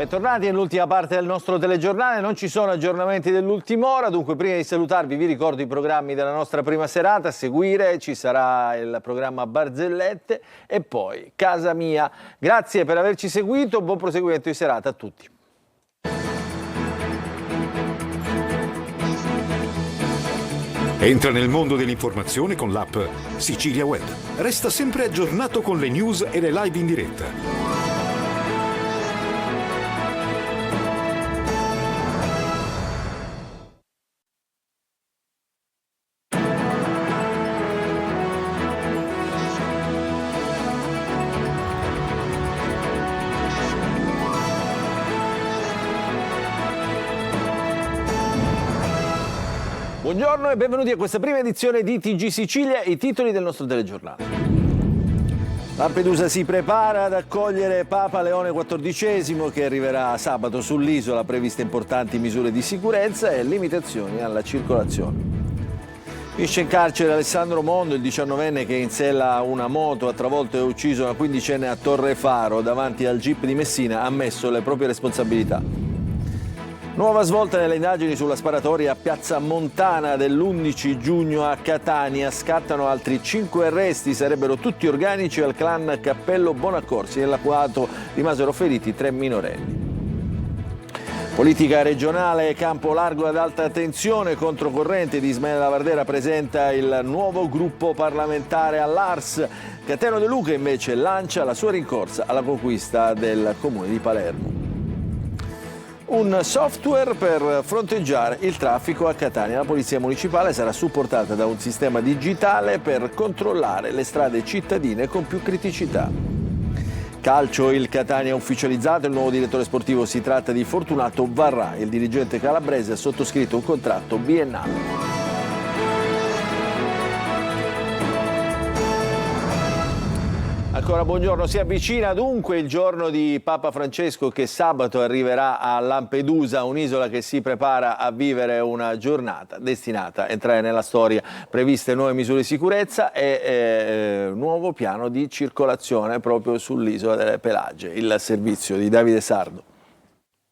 Bentornati nell'ultima parte del nostro telegiornale, non ci sono aggiornamenti dell'ultima ora, dunque prima di salutarvi vi ricordo i programmi della nostra prima serata, a seguire ci sarà il programma Barzellette e poi Casa Mia. Grazie per averci seguito, buon proseguimento di serata a tutti. Entra nel mondo dell'informazione con l'app Sicilia Web. Resta sempre aggiornato con le news e le live in diretta. Buongiorno e benvenuti a questa prima edizione di TG Sicilia, i titoli del nostro telegiornale. Lampedusa si prepara ad accogliere Papa Leone XIV che arriverà sabato sull'isola, previste importanti misure di sicurezza e limitazioni alla circolazione. Finisce in carcere Alessandro Mondo, il 19enne che in sella a una moto ha travolto e ucciso una quindicenne a Torrefaro davanti al GIP di Messina, ha ammesso le proprie responsabilità. Nuova svolta nelle indagini sulla sparatoria a Piazza Montana dell'11 giugno a Catania. Scattano altri 5 arresti, sarebbero tutti organici al clan Cappello Bonaccorsi. Nell'agguato rimasero feriti 3 minorenni. Politica regionale, campo largo ad alta tensione, controcorrente di Ismaele Lavardera presenta il nuovo gruppo parlamentare all'Ars. Cateno De Luca invece lancia la sua rincorsa alla conquista del comune di Palermo. Un software per fronteggiare il traffico a Catania. La polizia municipale sarà supportata da un sistema digitale per controllare le strade cittadine con più criticità. Calcio, il Catania ha ufficializzato il nuovo direttore sportivo, si tratta di Fortunato Varrà. Il dirigente calabrese ha sottoscritto un contratto biennale. Ancora buongiorno, si avvicina dunque il giorno di Papa Francesco che sabato arriverà a Lampedusa, un'isola che si prepara a vivere una giornata destinata a entrare nella storia, previste nuove misure di sicurezza e nuovo piano di circolazione proprio sull'isola delle Pelagie, il servizio di Davide Sardo.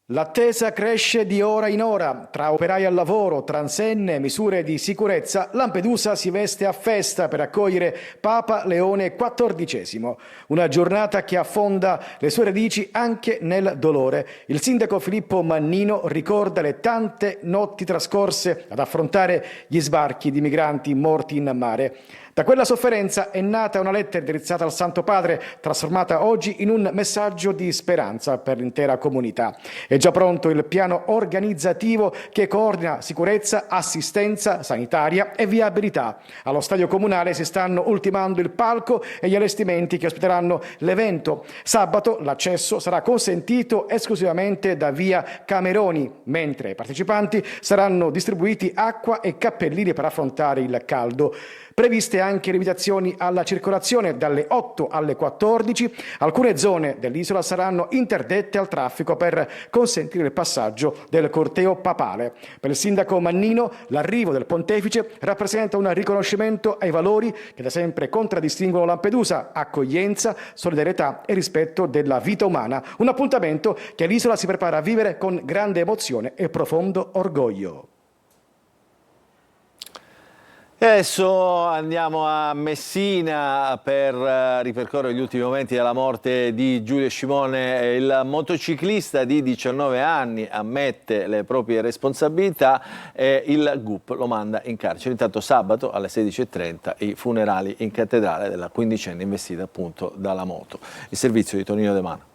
L'attesa cresce di ora in ora. Tra operai al lavoro, transenne, misure di sicurezza, Lampedusa si veste a festa per accogliere Papa Leone XIV. Una giornata che affonda le sue radici anche nel dolore. Il sindaco Filippo Mannino ricorda le tante notti trascorse ad affrontare gli sbarchi di migranti morti in mare. Da quella sofferenza è nata una lettera indirizzata al Santo Padre, trasformata oggi in un messaggio di speranza per l'intera comunità. È già pronto il piano organizzativo che coordina sicurezza, assistenza sanitaria e viabilità. Allo stadio comunale si stanno ultimando il palco e gli allestimenti che ospiteranno l'evento. Sabato l'accesso sarà consentito esclusivamente da via Cameroni, mentre ai partecipanti saranno distribuiti acqua e cappellini per affrontare il caldo. Previste anche limitazioni alla circolazione dalle 8 alle 14. Alcune zone dell'isola saranno interdette al traffico per consentire il passaggio del corteo papale. Per il sindaco Mannino l'arrivo del pontefice rappresenta un riconoscimento ai valori che da sempre contraddistinguono Lampedusa: accoglienza, solidarietà e rispetto della vita umana. Un appuntamento che l'isola si prepara a vivere con grande emozione e profondo orgoglio. E adesso andiamo a Messina per ripercorrere gli ultimi momenti della morte di Giulio Scimone. Il motociclista di 19 anni ammette le proprie responsabilità e il GUP lo manda in carcere. Intanto sabato alle 16:30 i funerali in cattedrale della quindicenne investita appunto dalla moto. Il servizio di Tonino De Mano.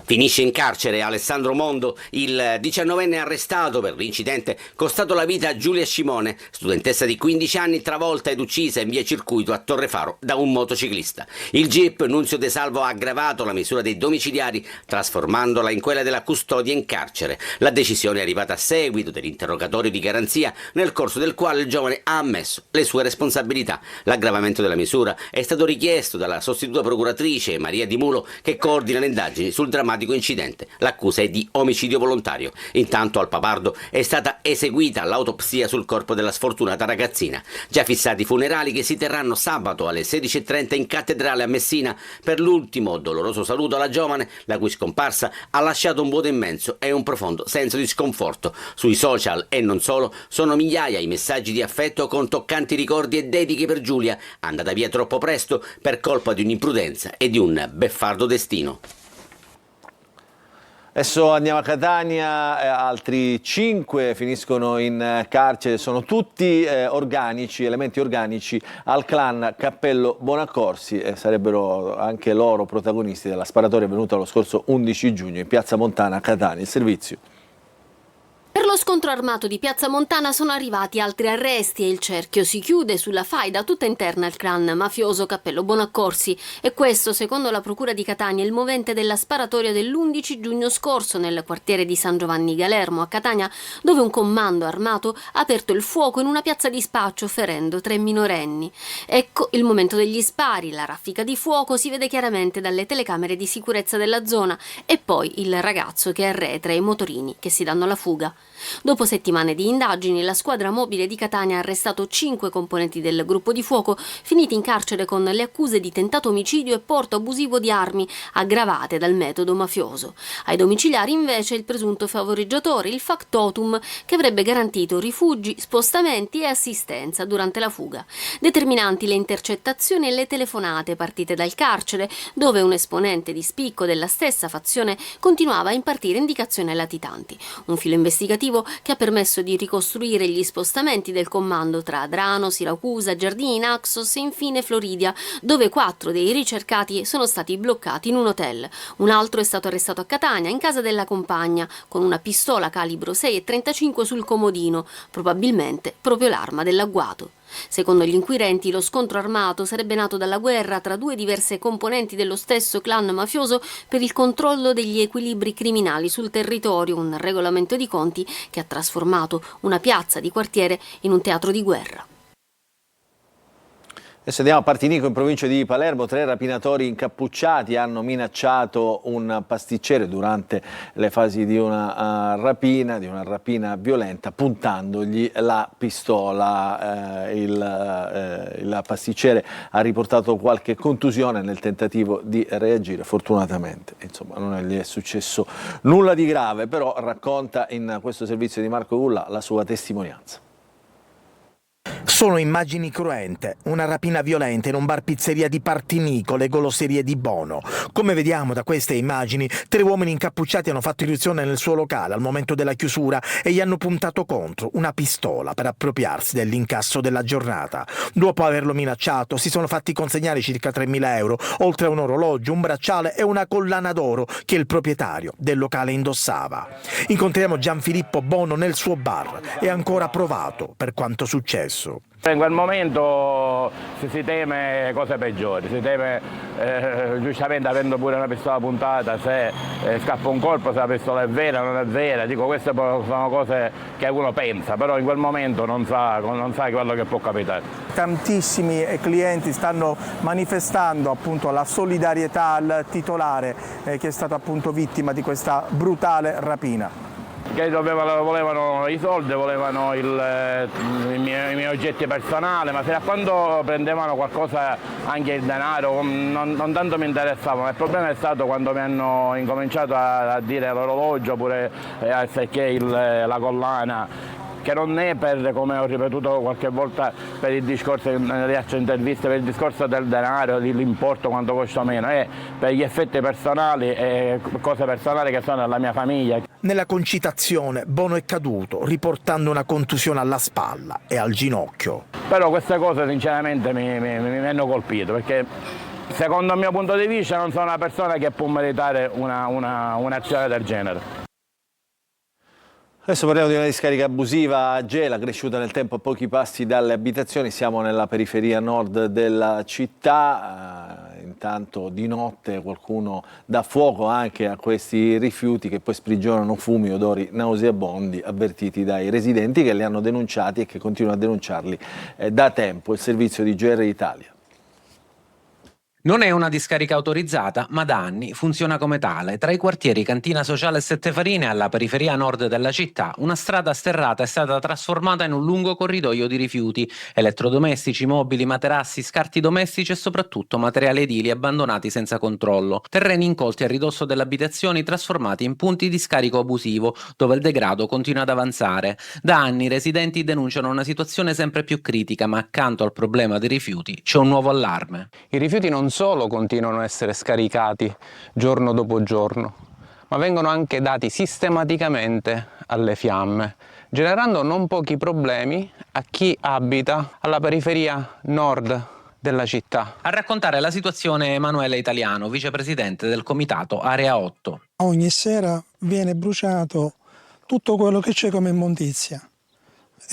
Finisce in carcere Alessandro Mondo, il 19enne arrestato per l'incidente costato la vita a Giulia Scimone, studentessa di 15 anni travolta ed uccisa in via Circuito a Torrefaro da un motociclista. Il GIP Nunzio De Salvo ha aggravato la misura dei domiciliari trasformandola in quella della custodia in carcere. La decisione è arrivata a seguito dell'interrogatorio di garanzia nel corso del quale il giovane ha ammesso le sue responsabilità. L'aggravamento della misura è stato richiesto dalla sostituta procuratrice Maria Di Mulo che coordina le indagini sul drammatico drammatico incidente. L'accusa è di omicidio volontario. Intanto al papardo è stata eseguita l'autopsia sul corpo della sfortunata ragazzina. Già fissati i funerali che si terranno sabato alle 16:30 in cattedrale a Messina per l'ultimo doloroso saluto alla giovane, la cui scomparsa ha lasciato un vuoto immenso e un profondo senso di sconforto. Sui social e non solo sono migliaia i messaggi di affetto con toccanti ricordi e dediche per Giulia, andata via troppo presto per colpa di un'imprudenza e di un beffardo destino. Adesso andiamo a Catania, altri 5 finiscono in carcere, sono tutti organici, elementi organici al clan Cappello Bonaccorsi e sarebbero anche loro protagonisti della sparatoria avvenuta lo scorso 11 giugno in Piazza Montana a Catania. Il servizio. Per lo scontro armato di Piazza Montana sono arrivati altri arresti e il cerchio si chiude sulla faida tutta interna al clan mafioso Cappello Bonaccorsi. E questo, secondo la Procura di Catania, è il movente della sparatoria dell'11 giugno scorso nel quartiere di San Giovanni Galermo a Catania, dove un comando armato ha aperto il fuoco in una piazza di spaccio ferendo 3 minorenni. Ecco il momento degli spari, la raffica di fuoco si vede chiaramente dalle telecamere di sicurezza della zona e poi il ragazzo che arretra e i motorini che si danno alla fuga. Dopo settimane di indagini, la squadra mobile di Catania ha arrestato 5 componenti del gruppo di fuoco, finiti in carcere con le accuse di tentato omicidio e porto abusivo di armi, aggravate dal metodo mafioso. Ai domiciliari invece il presunto favoreggiatore, il factotum, che avrebbe garantito rifugi, spostamenti e assistenza durante la fuga. Determinanti le intercettazioni e le telefonate partite dal carcere, dove un esponente di spicco della stessa fazione continuava a impartire indicazioni ai latitanti. Un filo investigativo che ha permesso di ricostruire gli spostamenti del comando tra Adrano, Siracusa, Giardini, Naxos e infine Floridia, dove 4 dei ricercati sono stati bloccati in un hotel. Un altro è stato arrestato a Catania, in casa della compagna, con una pistola calibro 6,35 sul comodino, probabilmente proprio l'arma dell'agguato. Secondo gli inquirenti, lo scontro armato sarebbe nato dalla guerra tra 2 diverse componenti dello stesso clan mafioso per il controllo degli equilibri criminali sul territorio, un regolamento di conti che ha trasformato una piazza di quartiere in un teatro di guerra. Adesso andiamo a Partinico, in provincia di Palermo. 3 rapinatori incappucciati hanno minacciato un pasticcere durante le fasi di una rapina violenta, puntandogli la pistola. Il pasticcere ha riportato qualche contusione nel tentativo di reagire. Fortunatamente, insomma, non gli è successo nulla di grave, però racconta in questo servizio di Marco Gulla la sua testimonianza. Sono immagini cruente, una rapina violenta in un bar pizzeria di Partinico, le goloserie di Bono. Come vediamo da queste immagini, 3 uomini incappucciati hanno fatto irruzione nel suo locale al momento della chiusura e gli hanno puntato contro una pistola per appropriarsi dell'incasso della giornata. Dopo averlo minacciato, si sono fatti consegnare circa 3.000 euro, oltre a un orologio, un bracciale e una collana d'oro che il proprietario del locale indossava. Incontriamo Gianfilippo Bono nel suo bar. È ancora provato per quanto successo. In quel momento si teme cose peggiori, si teme giustamente avendo pure una pistola puntata, se scappa un colpo, se la pistola è vera o non è vera, dico queste sono cose che uno pensa, però in quel momento non sa quello che può capitare. Tantissimi clienti stanno manifestando appunto la solidarietà al titolare che è stato appunto vittima di questa brutale rapina. Che volevano i soldi, volevano i miei oggetti personali, ma fino a quando prendevano qualcosa, anche il denaro, non tanto mi interessavano. Il problema è stato quando mi hanno incominciato a dire l'orologio oppure la collana, che non è per, come ho ripetuto qualche volta per il discorso nelle altre interviste, per il discorso del denaro, dell'importo quanto costa meno, è per gli effetti personali e cose personali che sono nella mia famiglia. Nella concitazione Bono è caduto, riportando una contusione alla spalla e al ginocchio. Però queste cose sinceramente mi hanno colpito, perché secondo il mio punto di vista non sono una persona che può meritare un'azione del genere. Adesso parliamo di una discarica abusiva a Gela, cresciuta nel tempo a pochi passi dalle abitazioni. Siamo nella periferia nord della città. Intanto di notte qualcuno dà fuoco anche a questi rifiuti che poi sprigionano fumi e odori nauseabondi, avvertiti dai residenti che li hanno denunciati e che continuano a denunciarli da tempo. Il servizio di GR Italia. Non è una discarica autorizzata, ma da anni funziona come tale. Tra i quartieri Cantina Sociale e Sette Farine, alla periferia nord della città, una strada sterrata è stata trasformata in un lungo corridoio di rifiuti, elettrodomestici, mobili, materassi, scarti domestici e soprattutto materiali edili abbandonati senza controllo. Terreni incolti a ridosso delle abitazioni trasformati in punti di scarico abusivo, dove il degrado continua ad avanzare. Da anni i residenti denunciano una situazione sempre più critica, ma accanto al problema dei rifiuti c'è un nuovo allarme. I rifiuti non solo continuano a essere scaricati giorno dopo giorno, ma vengono anche dati sistematicamente alle fiamme, generando non pochi problemi a chi abita alla periferia nord della città. A raccontare la situazione Emanuele Italiano, vicepresidente del comitato Area 8. Ogni sera viene bruciato tutto quello che c'è come immondizia.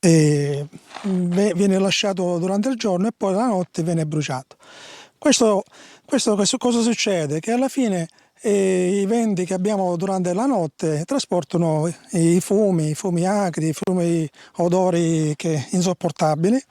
E viene lasciato durante il giorno e poi la notte viene bruciato. Questo cosa succede? Che alla fine i venti che abbiamo durante la notte trasportano i fumi acri, i fumi odori insopportabili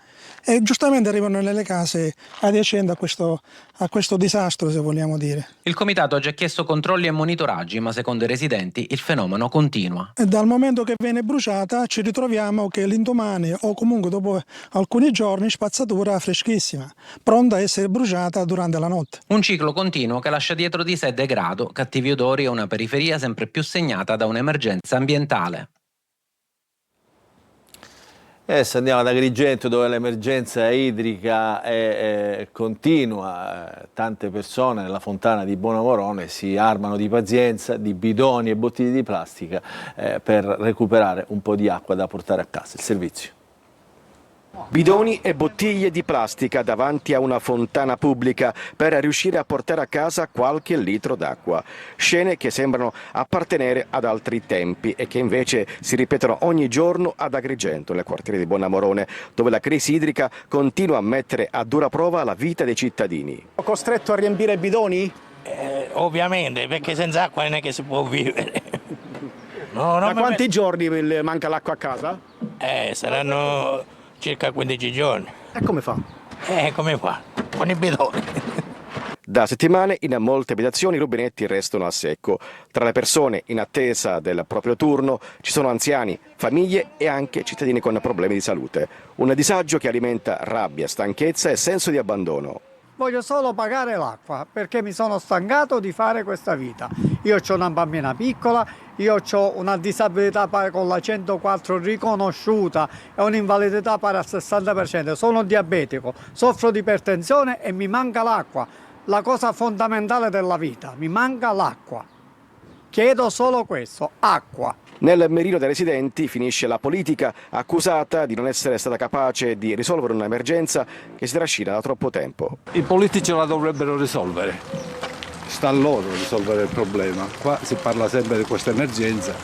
e giustamente arrivano nelle case adiacenti a questo disastro, se vogliamo dire. Il comitato ha già chiesto controlli e monitoraggi, ma secondo i residenti il fenomeno continua. E dal momento che viene bruciata ci ritroviamo che l'indomani o comunque dopo alcuni giorni spazzatura freschissima, pronta a essere bruciata durante la notte. Un ciclo continuo che lascia dietro di sé degrado, cattivi odori e una periferia sempre più segnata da un'emergenza ambientale. Adesso andiamo ad Agrigento, dove l'emergenza idrica è continua. Tante persone nella fontana di Bonamorone si armano di pazienza, di bidoni e bottiglie di plastica per recuperare un po' di acqua da portare a casa. Il servizio. Bidoni e bottiglie di plastica davanti a una fontana pubblica per riuscire a portare a casa qualche litro d'acqua. Scene che sembrano appartenere ad altri tempi e che invece si ripetono ogni giorno ad Agrigento, nel quartiere di Bonamorone, dove la crisi idrica continua a mettere a dura prova la vita dei cittadini. Costretto a riempire i bidoni? Ovviamente, perché senza acqua non è che si può vivere. Da quanti giorni manca l'acqua a casa? Saranno circa 15 giorni. E come fa? Come fa? Con i bidoni. Da settimane in molte abitazioni i rubinetti restano a secco. Tra le persone in attesa del proprio turno ci sono anziani, famiglie e anche cittadini con problemi di salute. Un disagio che alimenta rabbia, stanchezza e senso di abbandono. Voglio solo pagare l'acqua perché mi sono stancato di fare questa vita. Io ho una bambina piccola, io ho una disabilità con la 104 riconosciuta e un'invalidità pari al 60%. Sono diabetico, soffro di ipertensione e mi manca l'acqua. La cosa fondamentale della vita, mi manca l'acqua. Chiedo solo questo, acqua. Nel mirino dei residenti finisce la politica, accusata di non essere stata capace di risolvere un'emergenza che si trascina da troppo tempo. I politici la dovrebbero risolvere, sta a loro risolvere il problema. Qua si parla sempre di questa emergenza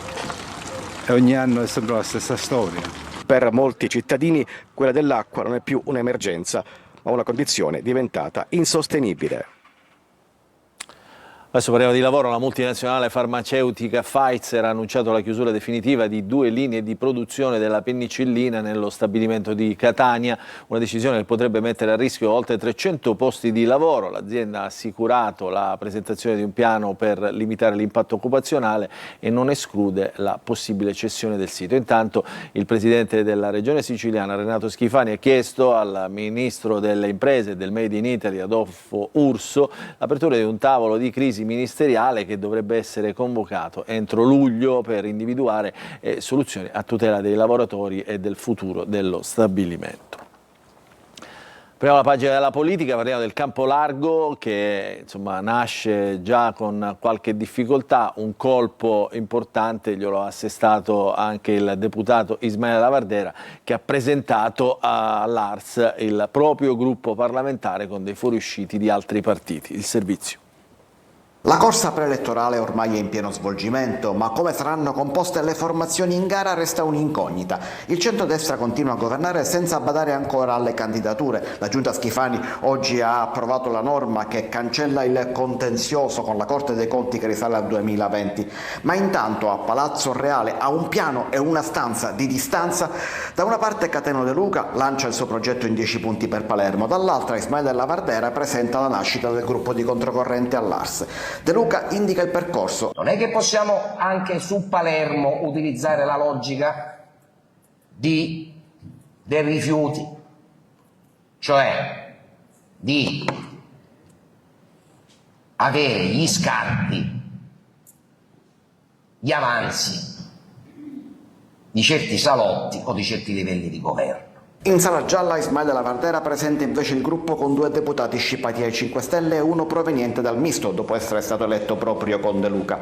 e ogni anno è sempre la stessa storia. Per molti cittadini quella dell'acqua non è più un'emergenza, ma una condizione diventata insostenibile. Adesso parliamo di lavoro. La multinazionale farmaceutica Pfizer ha annunciato la chiusura definitiva di 2 linee di produzione della penicillina nello stabilimento di Catania, una decisione che potrebbe mettere a rischio oltre 300 posti di lavoro. L'azienda ha assicurato la presentazione di un piano per limitare l'impatto occupazionale e non esclude la possibile cessione del sito. Intanto il presidente della regione siciliana Renato Schifani ha chiesto al ministro delle imprese e del Made in Italy Adolfo Urso l'apertura di un tavolo di crisi ministeriale che dovrebbe essere convocato entro luglio per individuare soluzioni a tutela dei lavoratori e del futuro dello stabilimento. Apriamo la pagina della politica, parliamo del Campo Largo che insomma nasce già con qualche difficoltà, un colpo importante glielo ha assestato anche il deputato Ismaele Lavardera che ha presentato all'Ars il proprio gruppo parlamentare con dei fuoriusciti di altri partiti. Il servizio. La corsa preelettorale ormai è in pieno svolgimento, ma come saranno composte le formazioni in gara resta un'incognita. Il centrodestra continua a governare senza badare ancora alle candidature. La Giunta Schifani oggi ha approvato la norma che cancella il contenzioso con la Corte dei Conti che risale al 2020. Ma intanto a Palazzo Reale, a un piano e una stanza di distanza, da una parte Cateno De Luca lancia il suo progetto in 10 punti per Palermo, dall'altra Ismael Della Vardera presenta la nascita del gruppo di controcorrente all'Ars. De Luca indica il percorso. Non è che possiamo anche su Palermo utilizzare la logica dei rifiuti, cioè di avere gli scarti, gli avanzi di certi salotti o di certi livelli di governo. In sala gialla Ismael Della Vardera presenta invece il gruppo con 2 deputati scippati ai 5 Stelle e uno proveniente dal misto, dopo essere stato eletto proprio con De Luca.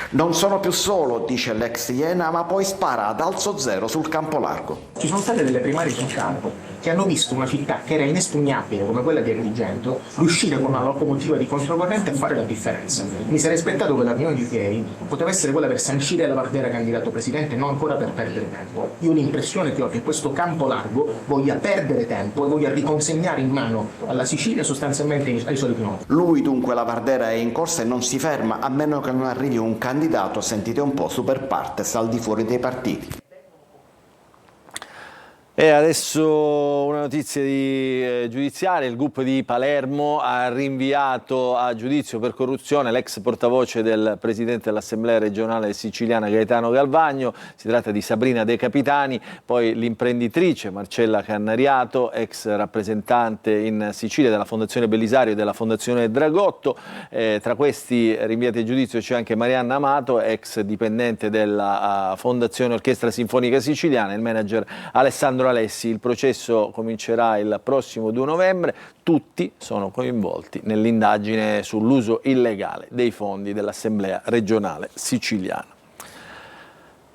Non sono più solo, dice l'ex Iena, ma poi spara ad alzo zero sul campo largo. Ci sono state delle primarie sul campo che hanno visto una città che era inespugnabile come quella di Agrigento riuscire con una locomotiva di controcorrente a fare la differenza. Mi sarei aspettato che la riunione di ieri poteva essere quella per sancire la Vardera candidato presidente e non ancora per perdere tempo. Io l'impressione che ho che questo campo largo voglia perdere tempo e voglia riconsegnare in mano alla Sicilia sostanzialmente ai suoi pinoti. Lui dunque la Vardera è in corsa e non si ferma a meno che non arrivi un candidato, sentite un po', super partes al di fuori dei partiti. E adesso una notizia giudiziaria: il GUP di Palermo ha rinviato a giudizio per corruzione l'ex portavoce del presidente dell'Assemblea regionale siciliana Gaetano Galvagno. Si tratta di Sabrina De Capitani, poi l'imprenditrice Marcella Cannariato, ex rappresentante in Sicilia della Fondazione Bellisario e della Fondazione Dragotto. Tra questi rinviati a giudizio c'è anche Marianna Amato, ex dipendente della Fondazione Orchestra Sinfonica Siciliana, il manager Alessandro Alessi. Il processo comincerà il prossimo 2 novembre. Tutti sono coinvolti nell'indagine sull'uso illegale dei fondi dell'Assemblea regionale siciliana.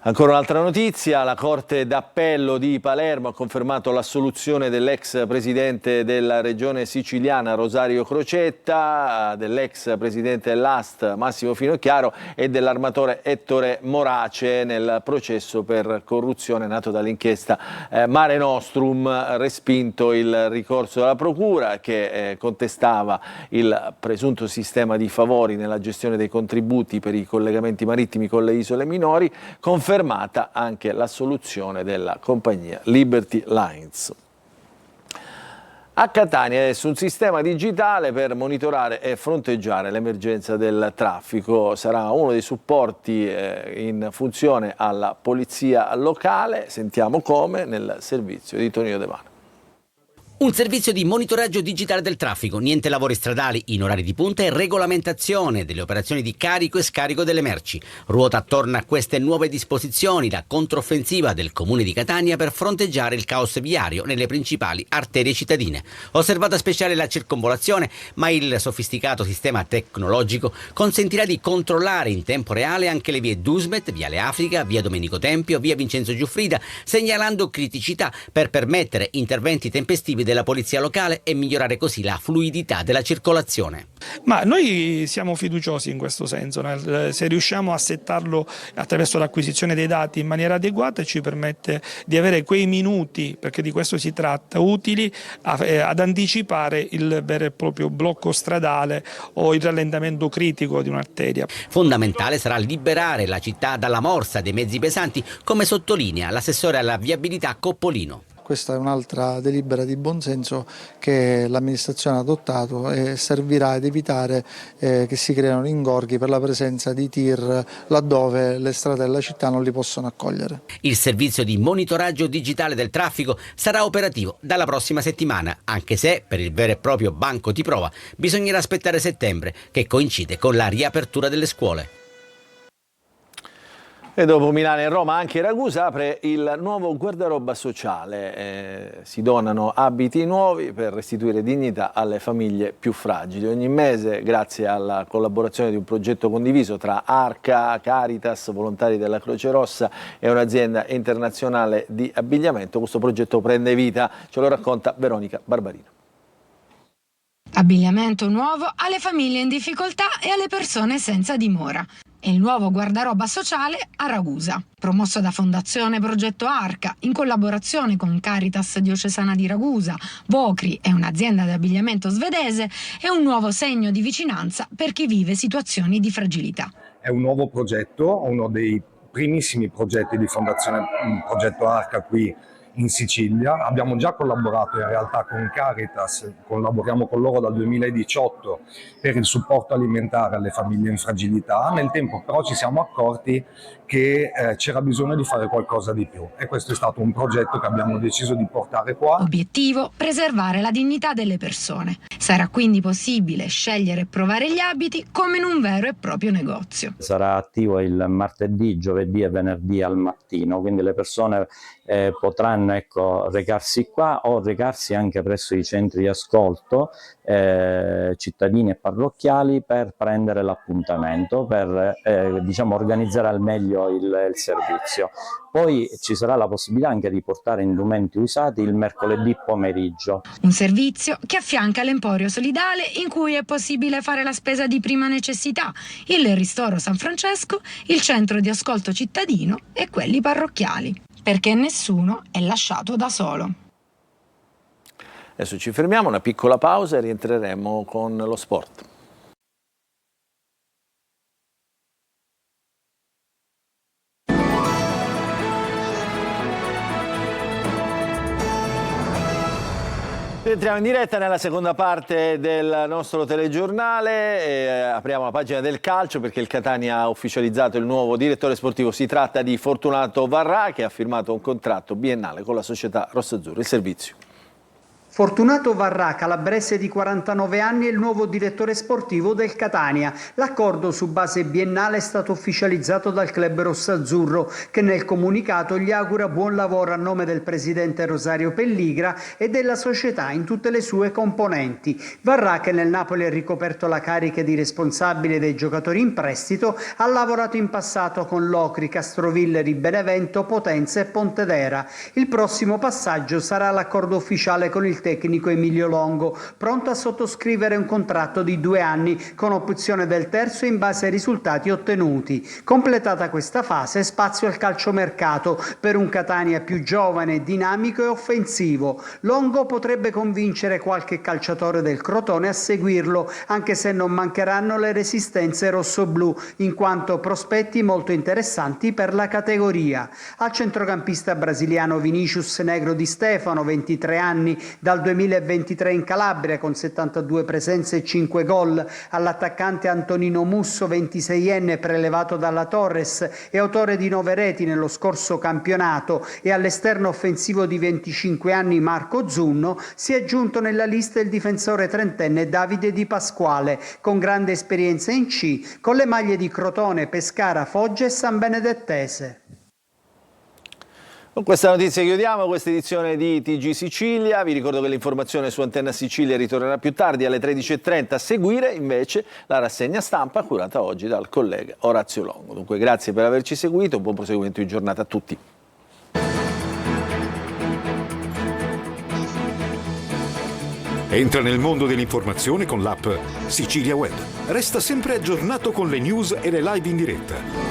Ancora un'altra notizia: la Corte d'Appello di Palermo ha confermato l'assoluzione dell'ex presidente della regione siciliana Rosario Crocetta, dell'ex presidente dell'AST Massimo Finocchiaro e dell'armatore Ettore Morace nel processo per corruzione nato dall'inchiesta Mare Nostrum, respinto il ricorso della Procura che contestava il presunto sistema di favori nella gestione dei contributi per i collegamenti marittimi con le isole minori, confermata anche l'assoluzione della compagnia Liberty Lines. A Catania adesso un sistema digitale per monitorare e fronteggiare l'emergenza del traffico. Sarà uno dei supporti in funzione alla polizia locale. Sentiamo come nel servizio di Tonino De Mano. Un servizio di monitoraggio digitale del traffico, niente lavori stradali in orari di punta e regolamentazione delle operazioni di carico e scarico delle merci. Ruota attorno a queste nuove disposizioni la controffensiva del Comune di Catania per fronteggiare il caos viario nelle principali arterie cittadine. Osservata speciale la circonvolazione, ma il sofisticato sistema tecnologico consentirà di controllare in tempo reale anche le vie Dusmet, Viale Africa, via Domenico Tempio, via Vincenzo Giuffrida, segnalando criticità per permettere interventi tempestivi della polizia locale e migliorare così la fluidità della circolazione. Ma noi siamo fiduciosi in questo senso, se riusciamo a settarlo attraverso l'acquisizione dei dati in maniera adeguata ci permette di avere quei minuti, perché di questo si tratta, utili ad anticipare il vero e proprio blocco stradale o il rallentamento critico di un'arteria. Fondamentale sarà liberare la città dalla morsa dei mezzi pesanti, come sottolinea l'assessore alla viabilità Coppolino. Questa è un'altra delibera di buonsenso che l'amministrazione ha adottato e servirà ad evitare che si creino ingorghi per la presenza di tir laddove le strade della città non li possono accogliere. Il servizio di monitoraggio digitale del traffico sarà operativo dalla prossima settimana, anche se per il vero e proprio banco di prova bisognerà aspettare settembre, che coincide con la riapertura delle scuole. E dopo Milano e Roma anche Ragusa apre il nuovo guardaroba sociale. Si donano abiti nuovi per restituire dignità alle famiglie più fragili. Ogni mese, grazie alla collaborazione di un progetto condiviso tra Arca, Caritas, volontari della Croce Rossa e un'azienda internazionale di abbigliamento, questo progetto prende vita. Ce lo racconta Veronica Barbarino. Abbigliamento nuovo alle famiglie in difficoltà e alle persone senza dimora. È il nuovo guardaroba sociale a Ragusa, promosso da Fondazione Progetto Arca, in collaborazione con Caritas Diocesana di Ragusa, Vocri e un'azienda di abbigliamento svedese, è un nuovo segno di vicinanza per chi vive situazioni di fragilità. È un nuovo progetto, uno dei primissimi progetti di Fondazione Progetto Arca qui in Sicilia. Abbiamo già collaborato in realtà con Caritas, collaboriamo con loro dal 2018 per il supporto alimentare alle famiglie in fragilità. Nel tempo però ci siamo accorti che c'era bisogno di fare qualcosa di più e questo è stato un progetto che abbiamo deciso di portare qua. Obiettivo: preservare la dignità delle persone. Sarà quindi possibile scegliere e provare gli abiti come in un vero e proprio negozio. Sarà attivo il martedì, giovedì e venerdì al mattino, quindi le persone potranno recarsi qua o recarsi anche presso i centri di ascolto cittadini e parrocchiali per prendere l'appuntamento, per organizzare al meglio il servizio. Poi ci sarà la possibilità anche di portare indumenti usati il mercoledì pomeriggio. Un servizio che affianca l'Emporio Solidale, in cui è possibile fare la spesa di prima necessità, il Ristoro San Francesco, il centro di ascolto cittadino e quelli parrocchiali, perché nessuno è lasciato da solo. Adesso ci fermiamo, una piccola pausa e rientreremo con lo sport. Entriamo in diretta nella seconda parte del nostro telegiornale, apriamo la pagina del calcio perché il Catania ha ufficializzato il nuovo direttore sportivo. Si tratta di Fortunato Varrà, che ha firmato un contratto biennale con la società rossazzurra. Il servizio. Fortunato Varrà, calabrese di 49 anni, è il nuovo direttore sportivo del Catania. L'accordo su base biennale è stato ufficializzato dal club rossazzurro, che nel comunicato gli augura buon lavoro a nome del presidente Rosario Pelligra e della società in tutte le sue componenti. Varrà, che nel Napoli ha ricoperto la carica di responsabile dei giocatori in prestito, ha lavorato in passato con Locri, Castrovilleri, Benevento, Potenza e Pontedera. Il prossimo passaggio sarà l'accordo ufficiale con il tecnico Emilio Longo, pronto a sottoscrivere un contratto di 2 anni con opzione del terzo in base ai risultati ottenuti. Completata questa fase, spazio al calciomercato per un Catania più giovane, dinamico e offensivo. Longo potrebbe convincere qualche calciatore del Crotone a seguirlo, anche se non mancheranno le resistenze rossoblù, in quanto prospetti molto interessanti per la categoria. Al centrocampista brasiliano Vinícius Negro Di Stefano, 23 anni, dal 2023 in Calabria con 72 presenze e 5 gol, all'attaccante Antonino Musso, 26enne, prelevato dalla Torres e autore di 9 reti nello scorso campionato, e all'esterno offensivo di 25 anni Marco Zunno, si è aggiunto nella lista il difensore trentenne Davide Di Pasquale, con grande esperienza in C, con le maglie di Crotone, Pescara, Foggia e San Benedettese. Con questa notizia chiudiamo questa edizione di TG Sicilia. Vi ricordo che l'informazione su Antenna Sicilia ritornerà più tardi alle 13:30. A seguire invece la rassegna stampa curata oggi dal collega Orazio Longo. Dunque grazie per averci seguito, buon proseguimento di giornata a tutti. Entra nel mondo dell'informazione con l'app Sicilia Web. Resta sempre aggiornato con le news e le live in diretta.